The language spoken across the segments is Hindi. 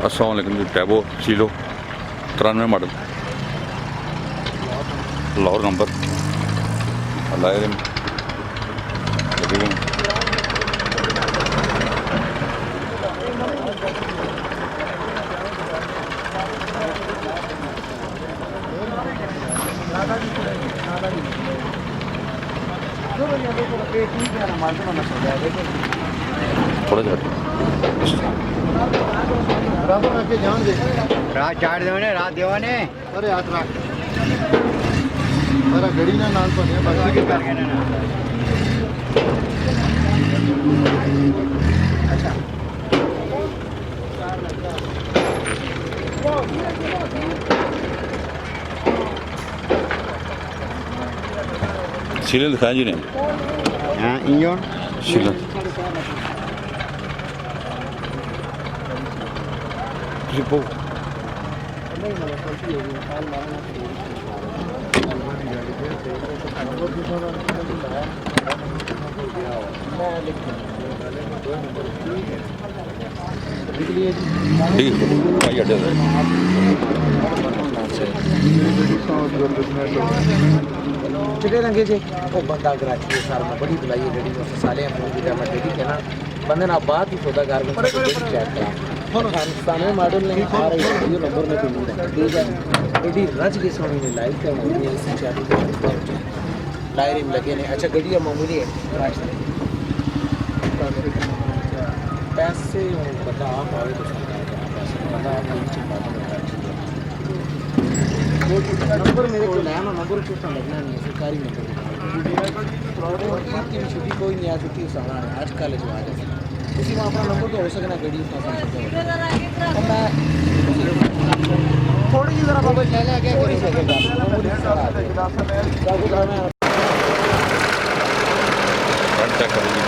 अस्सलाम वालेकुम जी। टैबो सीलो 93 मॉडल, लाहौर नंबर, लायर थोड़ा सा रात चार देवाने रात देवाने अरे हाथ रख मेरा घड़ी ना नाल पर है बाकी के कर ना अच्छा सीलन दिखाया जी ने। हाँ इंजन सीलन रिपो ठीक भाई अड्डे चिटे रंगे जे वो बंदा कराची है सारा में बड़ी बुलाई है गड़ी में साले फोन की मैं देखी के ना बंदे ना बात ही सौदा कार में चेक करा अफगानिस्तान में मॉडल नहीं आ रही है ये नंबर में कोई नहीं दे जा एडी रज के सोनी ने लाइव का मूवी है इसी चाबी के डायरी में लगे ने अच्छा गड़ी मामूली है पैसे बता आप आवे तो बता आप नहीं चिंता नंबर मेरे को नया नंबर चुटना लगना नहीं है सरकारी नंबर की छुट्टी कोई नहीं आ छुट्टी सारा है आज कॉलेज में आ जाए उसी में अपना नंबर तो हो सकना गड़ी मैं थोड़ी सी जरा मोबाइल ले ले क्या करी सकेगा चेक करेंगे।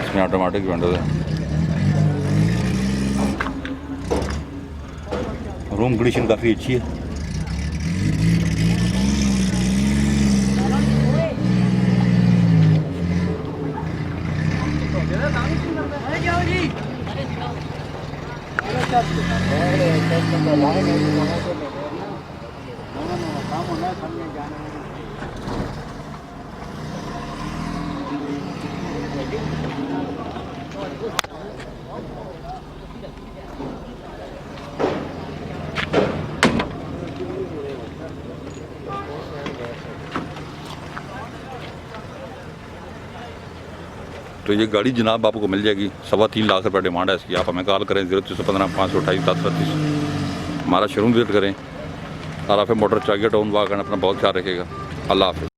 इसमें ऑटोमेटिक विंडोज है। रूम कंडीशन काफ़ी अच्छी है। तो ये गाड़ी जनाब आपको मिल जाएगी 3.25 लाख रुपये डिमांड है इसकी। आप हमें कॉल करें 0315 528 737। हमारा शोरूम विजिट करें। आराफ मोटर चाहिए टाउन वाकन। अपना बहुत ख्याल रखेगा। अल्लाह हाफ़िज़।